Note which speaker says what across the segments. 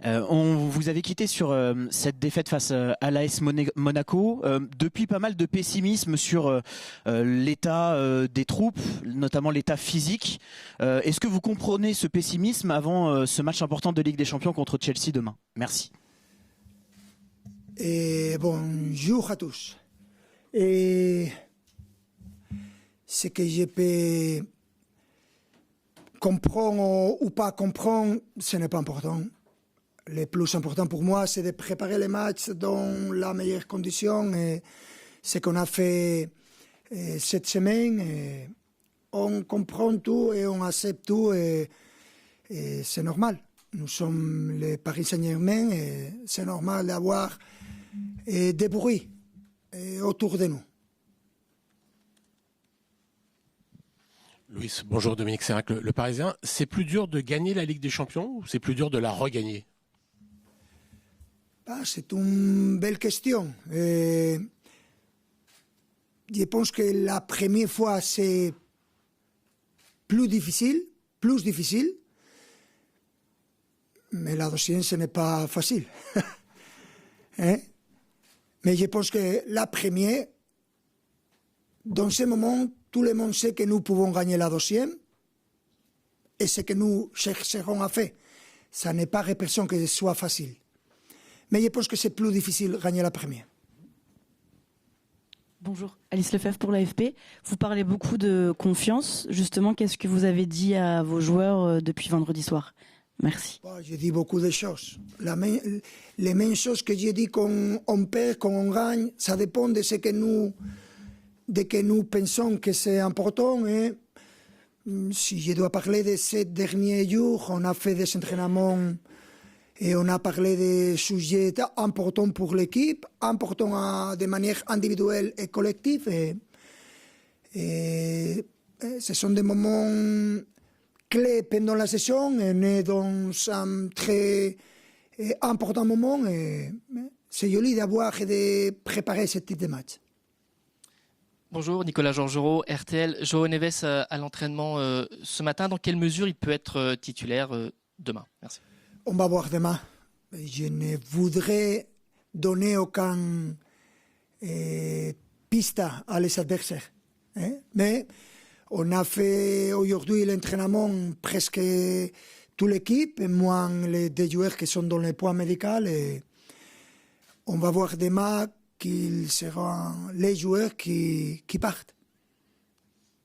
Speaker 1: On vous avez quitté sur cette défaite face à l'AS Monaco. Depuis pas mal de pessimisme sur l'état des troupes, notamment l'état physique. Est-ce que vous comprenez ce pessimisme avant ce match important de Ligue des Champions contre Chelsea demain? Merci.
Speaker 2: Bonjour à tous. Et ce que je peux comprendre ou pas comprendre, ce n'est pas important. Le plus important pour moi, c'est de préparer les matchs dans la meilleure condition. Et ce qu'on a fait cette semaine, on comprend tout et on accepte tout et c'est normal. Nous sommes les Paris Saint-Germain et c'est normal d'avoir des bruits autour de nous.
Speaker 3: Louis, bonjour Dominique Sérac, le Parisien. C'est plus dur de gagner la Ligue des Champions ou c'est plus dur de la regagner?
Speaker 2: C'est une belle question. Je pense que la première fois, c'est plus difficile, mais la deuxième, ce n'est pas facile. Mais je pense que la première, dans ce moment, tout le monde sait que nous pouvons gagner la deuxième, et ce que nous chercherons à faire. Ça n'est pas l'impression que ce soit facile. Mais je pense que c'est plus difficile de gagner la première.
Speaker 4: Bonjour, Alice Lefebvre pour l'AFP. Vous parlez beaucoup de confiance. Justement, qu'est-ce que vous avez dit à vos joueurs depuis vendredi soir? Merci.
Speaker 2: J'ai dit beaucoup de choses. Les mêmes choses que j'ai dit quand on perd, quand on gagne, ça dépend de ce que nous pensons que c'est important. Et si je dois parler de ces derniers jours, on a fait des entraînements et on a parlé de sujets importants pour l'équipe, importants de manière individuelle et collective. Et ce sont des moments clés pendant la saison. On est dans un très important moment. Et c'est joli d'avoir et de préparer ce type de match.
Speaker 5: Bonjour, Nicolas Georgerot, RTL. João Neves à l'entraînement ce matin. Dans quelle mesure il peut être titulaire demain? Merci.
Speaker 2: On va voir demain. Je ne voudrais donner aucune piste à les adversaires. Mais on a fait aujourd'hui l'entraînement presque toute l'équipe, moins les deux joueurs qui sont dans les points médicaux. Et on va voir demain qu'ils seront les joueurs qui partent.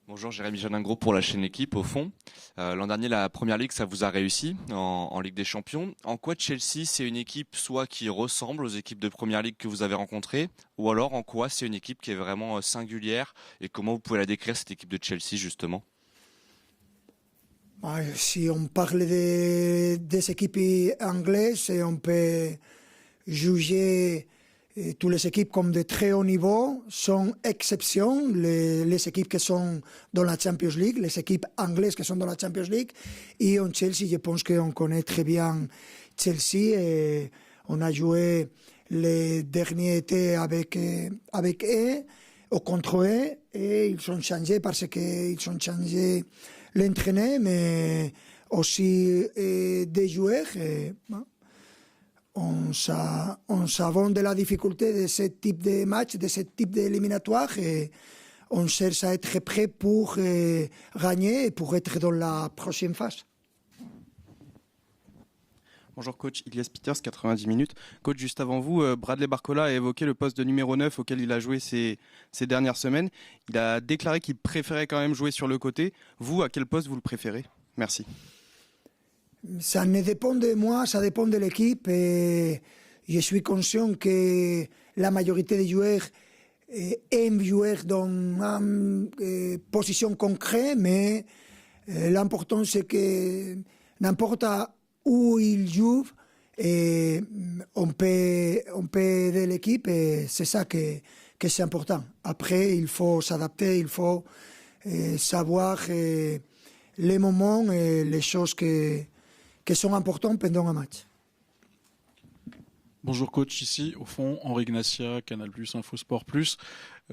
Speaker 6: Bonjour, Jérémy Janingro pour la chaîne L'équipe. Au fond, l'an dernier, la Première Ligue, ça vous a réussi en Ligue des Champions. En quoi Chelsea, c'est une équipe soit qui ressemble aux équipes de Première Ligue que vous avez rencontrées, ou alors en quoi c'est une équipe qui est vraiment singulière, et comment vous pouvez la décrire, cette équipe de Chelsea, justement?
Speaker 2: Si on parle des équipes anglaises, on peut juger toutes les équipes comme de très haut niveau, sans exception, les équipes qui sont dans la Champions League, les équipes anglaises qui sont dans la Champions League. Et en Chelsea, je pense qu'on connaît très bien Chelsea. Et on a joué les derniers étés avec eux, ou contre eux, et ils ont changé parce qu'ils ont changé l'entraîneur, mais aussi des joueurs. On savons de la difficulté de ce type de match, de ce type d'éliminatoire, et on cherche à être prêt pour gagner et pour être dans la prochaine phase.
Speaker 7: Bonjour coach, Ilias Peters, 90 minutes. Coach, juste avant vous, Bradley Barcola a évoqué le poste de numéro 9 auquel il a joué ces dernières semaines. Il a déclaré qu'il préférait quand même jouer sur le côté. Vous, à quel poste vous le préférez? Merci.
Speaker 2: Ça ne dépend de moi, ça dépend de l'équipe. Et je suis conscient que la majorité des joueurs aiment jouer dans une position concrète, mais l'important c'est que n'importe où ils jouent, on peut aider l'équipe et c'est ça que c'est important. Après, il faut s'adapter, il faut savoir les moments et les choses qui sont importants pendant un match.
Speaker 8: Bonjour coach, ici au fond Henri Gnacia, Canal+, Infosport+.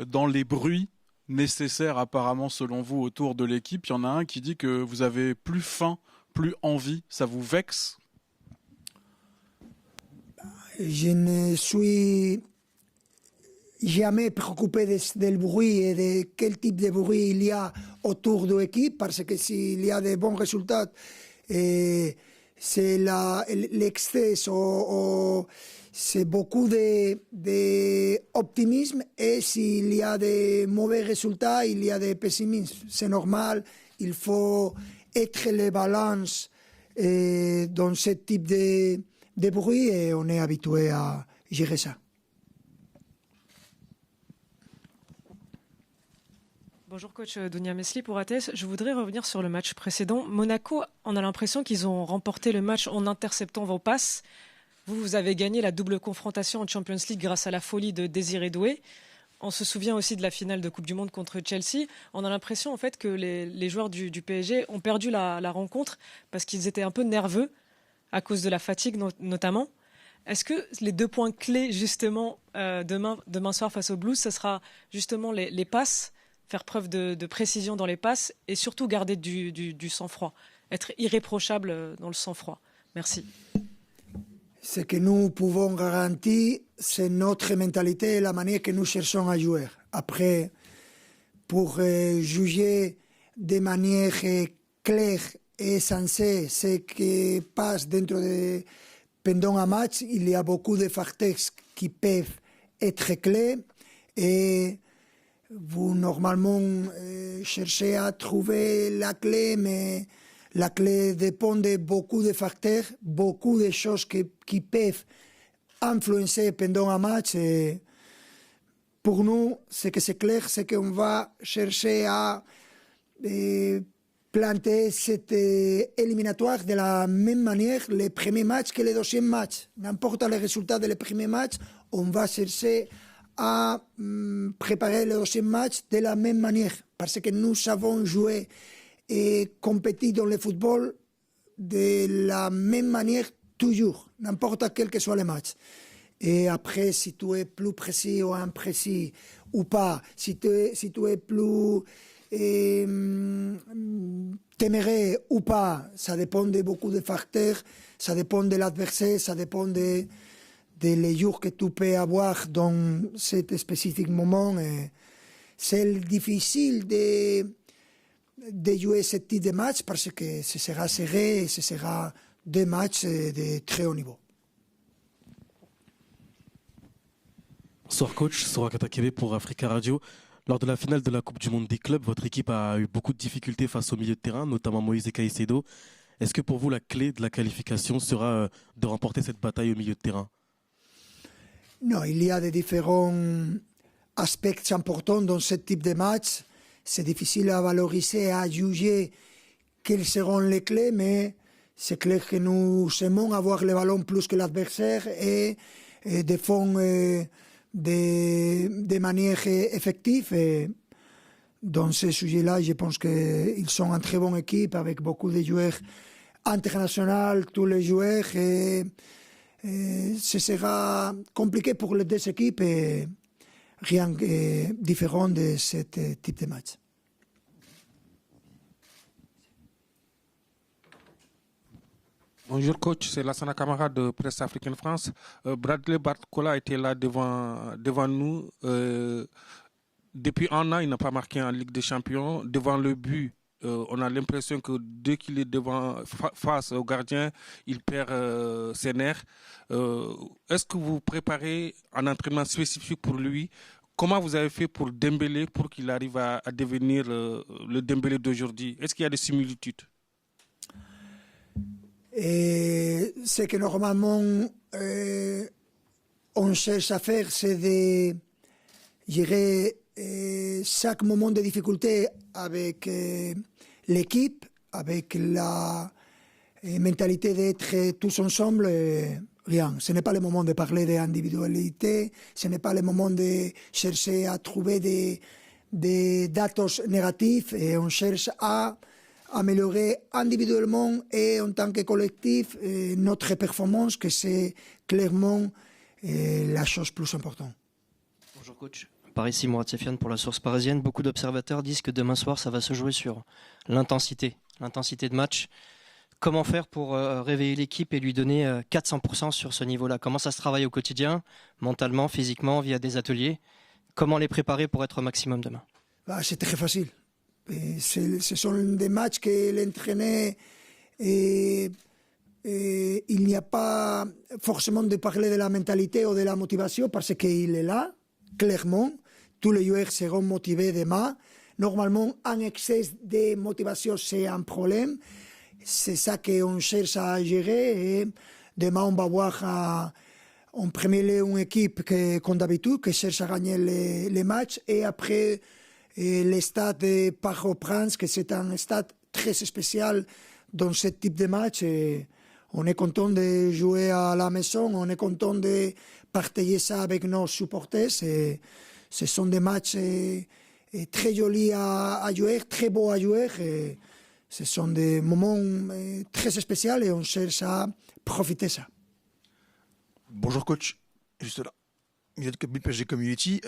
Speaker 8: Dans les bruits nécessaires apparemment selon vous autour de l'équipe, il y en a un qui dit que vous avez plus faim, plus envie, ça vous vexe?
Speaker 2: Je ne suis jamais préoccupé du bruit et de quel type de bruit il y a autour de l'équipe, parce que s'il y a de bons résultats, c'est l'excès, c'est beaucoup d'optimisme, et s'il y a de mauvais résultats, il y a de pessimisme. C'est normal, il faut être les balances dans ce type de bruit, et on est habitué à gérer ça.
Speaker 9: Bonjour coach, Dunia Mesli pour ATS. Je voudrais revenir sur le match précédent. Monaco, on a l'impression qu'ils ont remporté le match en interceptant vos passes. Vous avez gagné la double confrontation en Champions League grâce à la folie de Désiré Doué. On se souvient aussi de la finale de Coupe du Monde contre Chelsea. On a l'impression en fait que les joueurs du PSG ont perdu la rencontre parce qu'ils étaient un peu nerveux à cause de la fatigue notamment. Est-ce que les 2 points clés justement demain soir face aux Blues, ce sera justement les passes, faire preuve de précision dans les passes et surtout garder du sang-froid, être irréprochable dans le sang-froid? Merci.
Speaker 2: Ce que nous pouvons garantir, c'est notre mentalité et la manière que nous cherchons à jouer. Après, pour juger de manière claire et sensée ce qui passe pendant un match, il y a beaucoup de facteurs qui peuvent être clés, et vous normalement cherchez à trouver la clé, mais la clé dépend de beaucoup de facteurs, beaucoup de choses qui peuvent influencer pendant un match. Et pour nous, ce que c'est clair, c'est qu'on va chercher à planter cette éliminatoire de la même manière le premier match que le deuxième match. N'importe le résultat de le premier match, on va chercher à préparer le deuxième match de la même manière, parce que nous savons jouer et compétir dans le football de la même manière toujours, n'importe quel que soit le match. Et après, si tu es plus précis ou imprécis ou pas, si tu es plus téméraire ou pas, ça dépend de beaucoup de facteurs, ça dépend de l'adversaire, ça dépend de les jours que tu peux avoir dans cet spécifique moment. C'est difficile de jouer ce type de match parce que ce sera serré et ce sera des matchs de très haut niveau.
Speaker 10: Bonsoir coach, Sora Katakebe pour Africa Radio. Lors de la finale de la Coupe du Monde des clubs, votre équipe a eu beaucoup de difficultés face au milieu de terrain, notamment Moïse Caicedo. Est-ce que pour vous la clé de la qualification sera de remporter cette bataille au milieu de terrain?
Speaker 2: Non, il y a des différents aspects importants dans ce type de match. C'est difficile à valoriser, à juger quelles seront les clés, mais c'est clair que nous aimons avoir le ballon plus que l'adversaire et défendre de manière effective. Et dans ce sujet-là, je pense qu'ils sont une très bonne équipe avec beaucoup de joueurs internationaux, tous les joueurs. Et ce sera compliqué pour les deux équipes et rien de différent de ce type de match.
Speaker 11: Bonjour coach, c'est Lassana Camara de Presse Africaine France. Bradley Barcola était là devant nous. Depuis un an, il n'a pas marqué en Ligue des Champions. Devant le but, on a l'impression que dès qu'il est face au gardien, il perd ses nerfs. Est-ce que vous préparez un entraînement spécifique pour lui? Comment vous avez fait pour Dembélé, pour qu'il arrive à devenir le Dembélé d'aujourd'hui? Est-ce qu'il y a des similitudes?
Speaker 2: Et ce que normalement on cherche à faire, c'est de gérer chaque moment de difficulté avec l'équipe, avec la mentalité d'être tous ensemble. Rien. Ce n'est pas le moment de parler d'individualité, ce n'est pas le moment de chercher à trouver des datos négatifs, et on cherche à améliorer individuellement et en tant que collectif notre performance, que c'est clairement la chose plus importante.
Speaker 12: Bonjour coach, par ici Mourad Sefiane pour la Source Parisienne. Beaucoup d'observateurs disent que demain soir ça va se jouer sur l'intensité de match. Comment faire pour réveiller l'équipe et lui donner 400% sur ce niveau-là? Comment ça se travaille au quotidien, mentalement, physiquement, via des ateliers? Comment les préparer pour être au maximum demain?
Speaker 2: C'est très facile. Ce sont des matchs que l'entraîneur, il n'y a pas forcément de parler de la mentalité ou de la motivation parce qu'il est là, clairement. Tous les joueurs seront motivés demain. Normalement, un excès de motivation, c'est un problème. C'est ça qu'on cherche à gérer. Et demain, on va voir en premier lieu une équipe comme d'habitude, qui cherche à gagner les matchs. Et après, le stade de Port-au-Prince, que c'est un stade très spécial dans ce type de match. Et on est content de jouer à la maison, on est content de partager ça avec nos supporters. Et ce sont des matchs très jolis à jouer, très beaux à jouer. Et ce sont des moments très spéciaux et on cherche à profiter de ça.
Speaker 13: Bonjour coach, juste là. Milieu de PSG Community.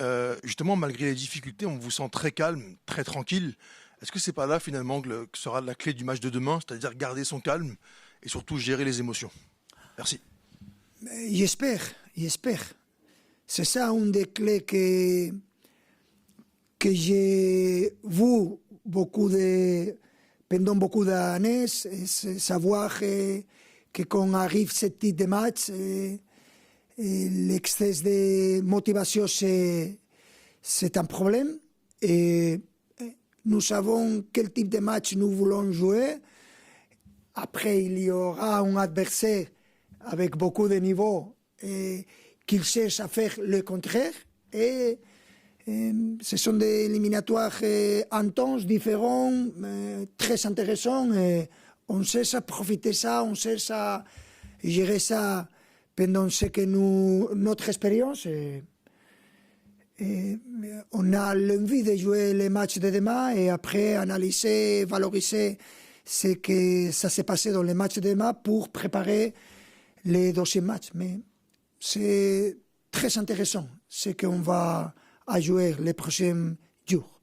Speaker 13: Justement, malgré les difficultés, on vous sent très calme, très tranquille. Est-ce que c'est pas là finalement que sera la clé du match de demain, c'est-à-dire garder son calme et surtout gérer les émotions? Merci.
Speaker 2: J'espère. C'est ça une des clés que j'ai vu pendant beaucoup d'années, c'est savoir que quand arrive ce type de match, l'excès de motivation, c'est un problème. Et nous savons quel type de match nous voulons jouer. Après, il y aura un adversaire avec beaucoup de niveau qui cherche à faire le contraire. Et ce sont des éliminatoires intenses, différents, très intéressants. Et on cherche à profiter de ça, on cherche à gérer ça pendant notre expérience. Et on a l'envie de jouer les matchs de demain et après analyser, valoriser ce que ça s'est passé dans les matchs de demain pour préparer les deuxièmes matchs. Mais c'est très intéressant ce qu'on va jouer les prochains jours.